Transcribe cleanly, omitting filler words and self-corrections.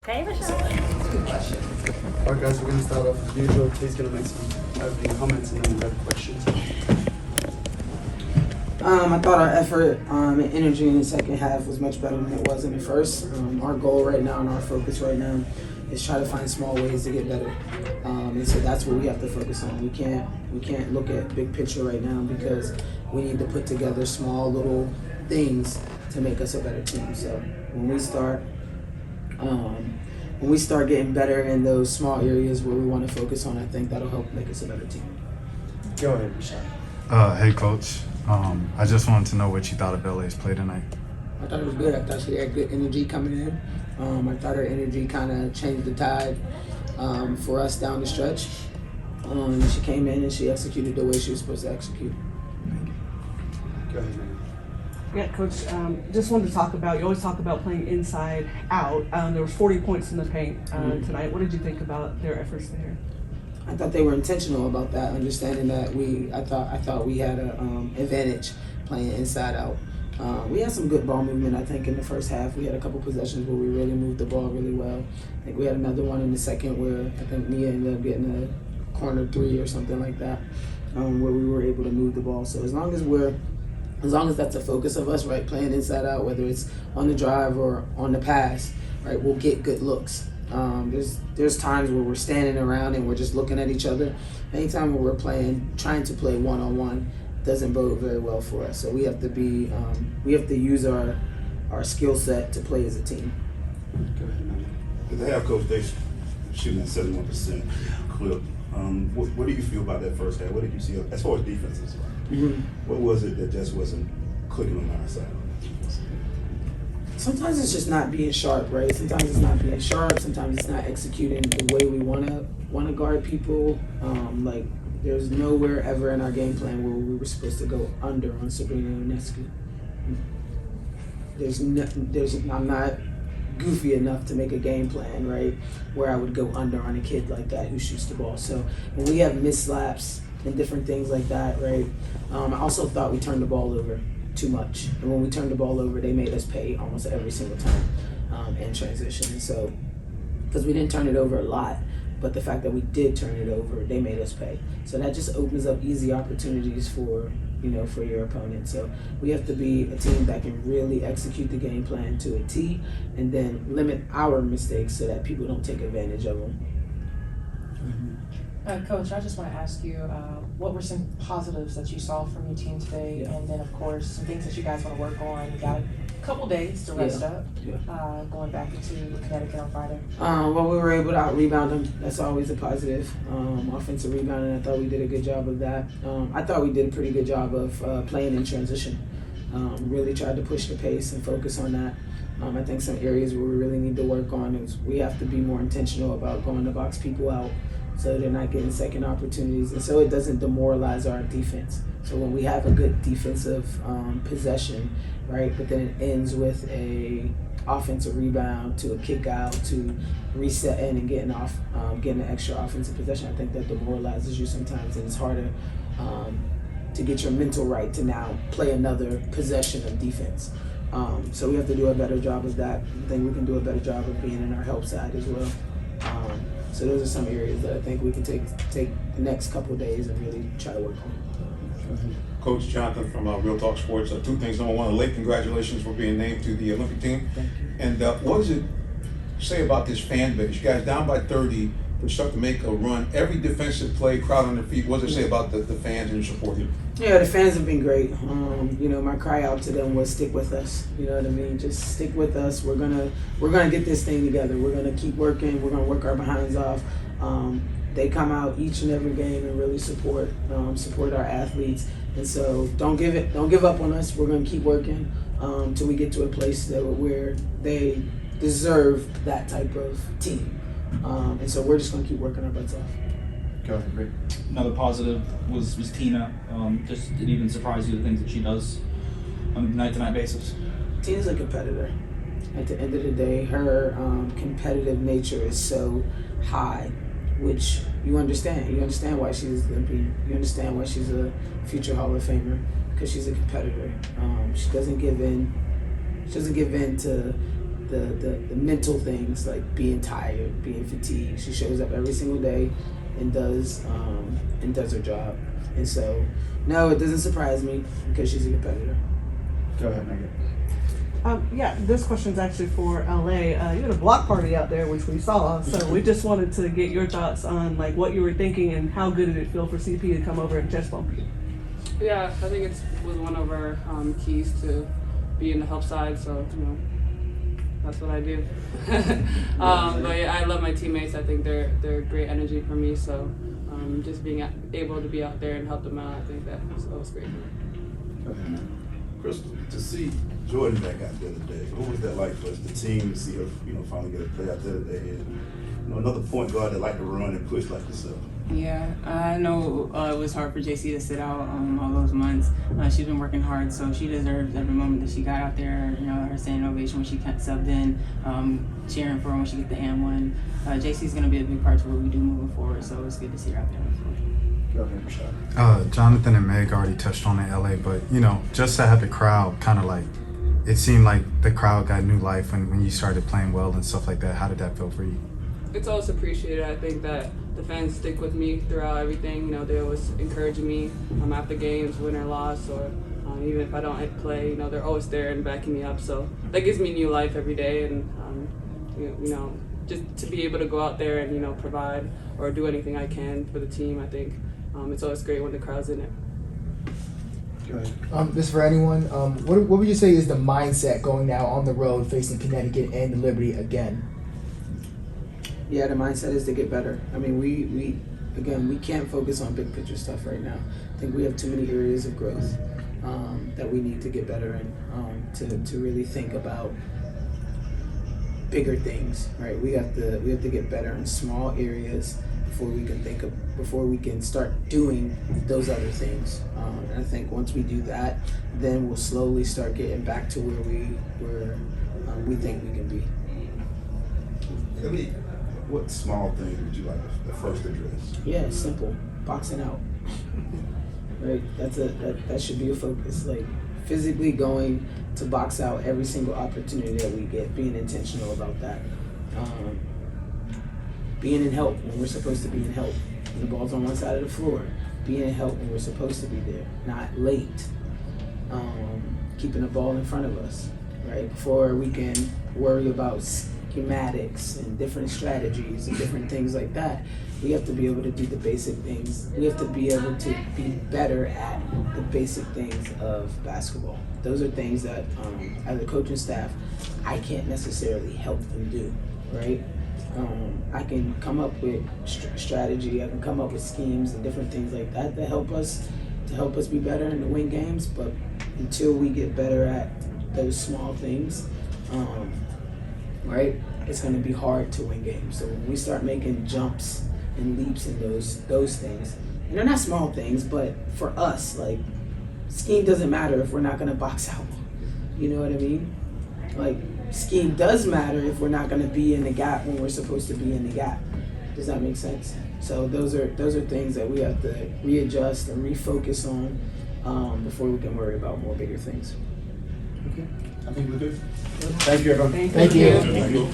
Okay, Michelle. All right, guys, we're going to start off as usual. T's going to make some opening comments and then we'll have questions. I thought our effort and energy in the second half was much better than it was in the first. Our goal right now and our focus right now is try to find small ways to get better, and so that's what we have to focus on. We can't look at big picture right now because we need to put together small little things to make us a better team. So when we start getting better in those small areas where we want to focus on, I think that'll help make us a better team. Go ahead, Michelle. Hey, Coach. I just wanted to know what you thought of LA's play tonight. I thought it was good. I thought she had good energy coming in. I thought her energy kind of changed the tide for us down the stretch. She came in and she executed the way she was supposed to execute. Go ahead, man. Yeah, Coach, just wanted to talk about, you always talk about playing inside out. There was 40 points in the paint tonight. What did you think about their efforts there? I thought they were intentional about that, understanding that I thought we had an advantage playing inside out. We had some good ball movement, I think, in the first half. We had a couple possessions where we really moved the ball really well. I think we had another one in the second where I think Nia ended up getting a corner three or something like that, where we were able to move the ball. So as long as that's a focus of us, right, playing inside out, whether it's on the drive or on the pass, right, we'll get good looks. There's times where we're standing around and we're just looking at each other. Anytime when we're trying to play one-on-one, doesn't bode very well for us. So we have to use our skill set to play as a team. Go ahead, man. The half coach, they shooting at 71% clip. What do you feel about that first half? What did you see as far as defenses? Mm-hmm. What was it that just wasn't clicking on our side? Sometimes it's just not being sharp, right? Sometimes it's not being sharp. Sometimes it's not executing the way we want to guard people. Like there's nowhere ever in our game plan where we were supposed to go under on Sabrina Ionescu. I'm not goofy enough to make a game plan, right, where I would go under on a kid like that who shoots the ball. So when we have missed slaps and different things like that, right, I also thought we turned the ball over too much. And when we turned the ball over, they made us pay almost every single time in transition. And so, because we didn't turn it over a lot, but the fact that we did turn it over, they made us pay. So that just opens up easy opportunities for your opponent. So we have to be a team that can really execute the game plan to a T and then limit our mistakes so that people don't take advantage of them. Coach, I just want to ask you, what were some positives that you saw from your team today? Yeah. And then, of course, some things that you guys want to work on. You got a couple days to rest up, going back into Connecticut on Friday. Well, we were able to out-rebound them. That's always a positive. Offensive rebounding, I thought we did a good job of that. I thought we did a pretty good job of playing in transition. Really tried to push the pace and focus on that. I think some areas where we really need to work on is we have to be more intentional about going to box people out so they're not getting second opportunities, and so it doesn't demoralize our defense. So when we have a good defensive possession, right, but then it ends with a offensive rebound to a kick out to resetting and getting an extra offensive possession, I think that demoralizes you sometimes, and it's harder to get your mental right to now play another possession of defense. So we have to do a better job of that. I think we can do a better job of being in our help side as well. So those are some areas that I think we can take the next couple of days and really try to work on. Coach Jonathan from Real Talk Sports. Two things. Number one, late congratulations for being named to the Olympic team. Thank you. And what does it say about this fan base? You guys down by 30, but start to make a run. Every defensive play, crowd on their feet. What does it say about the fans and your support here? Yeah, the fans have been great. My cry out to them was stick with us. You know what I mean? Just stick with us. We're gonna get this thing together. We're gonna keep working. We're gonna work our behinds off. They come out each and every game and really support our athletes. And so don't give up on us. We're gonna keep working till we get to a place where they deserve that type of team. And so we're just gonna keep working our butts off. Go ahead, Rick. Another positive was Tina. Just it even surprised you the things that she does on a night-to-night basis. Tina's a competitor. At the end of the day, her competitive nature is so high, which you understand. You understand why she's Olympian. You understand why she's a future Hall of Famer, because she's a competitor. She doesn't give in. She doesn't give in to the mental things like being tired, being fatigued. She shows up every single day and does her job. And so, no, it doesn't surprise me because she's a competitor. Go ahead, Megan. Yeah, this question's actually for LA. You had a block party out there, which we saw. So we just wanted to get your thoughts on like what you were thinking and how good did it feel for CP to come over and chest bump you? Yeah, I think it was one of our keys to be in the help side. So that's what I do. But yeah, I love my teammates. I think they're great energy for me. So just being able to be out there and help them out, I think that was great. Go ahead, man. Crystal, to see Jordan back out there today, what was that like for the team to see her, finally get a play out there today? And, another point guard that like to run and push like yourself. Yeah, I know it was hard for JC to sit out all those months. She's been working hard, so she deserves every moment that she got out there. Her standing ovation when she subbed in, cheering for her when she get the and one. JC's going to be a big part to what we do moving forward, so it's good to see her out there on the floor. Go ahead, Rashad. Jonathan and Meg already touched on it, LA, but just to have the crowd kind of like, it seemed like the crowd got new life when you started playing well and stuff like that. How did that feel for you? It's always appreciated. I think that the fans stick with me throughout everything. They're always encouraging me after games, win or loss, or even if I don't play, they're always there and backing me up. So that gives me new life every day, and just to be able to go out there and provide or do anything I can for the team. I think it's always great when the crowd's in it. Go ahead. This is for anyone. What would you say is the mindset going now on the road facing Connecticut and Liberty again? Yeah, the mindset is to get better. I mean, we can't focus on big picture stuff right now. I think we have too many areas of growth that we need to get better in to really think about bigger things. Right? We have to get better in small areas before we can start doing those other things. And I think once we do that, then we'll slowly start getting back to where we think we can be. What small thing would you like to first address? Yeah, it's simple. Boxing out. Right? That should be a focus. Like physically going to box out every single opportunity that we get, being intentional about that. Being in help when we're supposed to be in help. When the ball's on one side of the floor. Being in help when we're supposed to be there, not late. Keeping the ball in front of us, right? Before we can worry about schematics and different strategies and different things like that, we have to be able to do the basic things. We have to be able to be better at the basic things of basketball. Those are things that, as a coaching staff, I can't necessarily help them do, right? I can come up with strategy, I can come up with schemes and different things like that that help us be better and to win games, but until we get better at those small things, right, it's going to be hard to win games. So when we start making jumps and leaps in those things, and they're not small things, but for us, like, scheme doesn't matter if we're not going to box out. You know what I mean? Like, scheme does matter if we're not going to be in the gap when we're supposed to be in the gap. Does that make sense? So those are things that we have to readjust and refocus on before we can worry about more bigger things. Okay. I think we're good. Thank you, everyone. Thank you.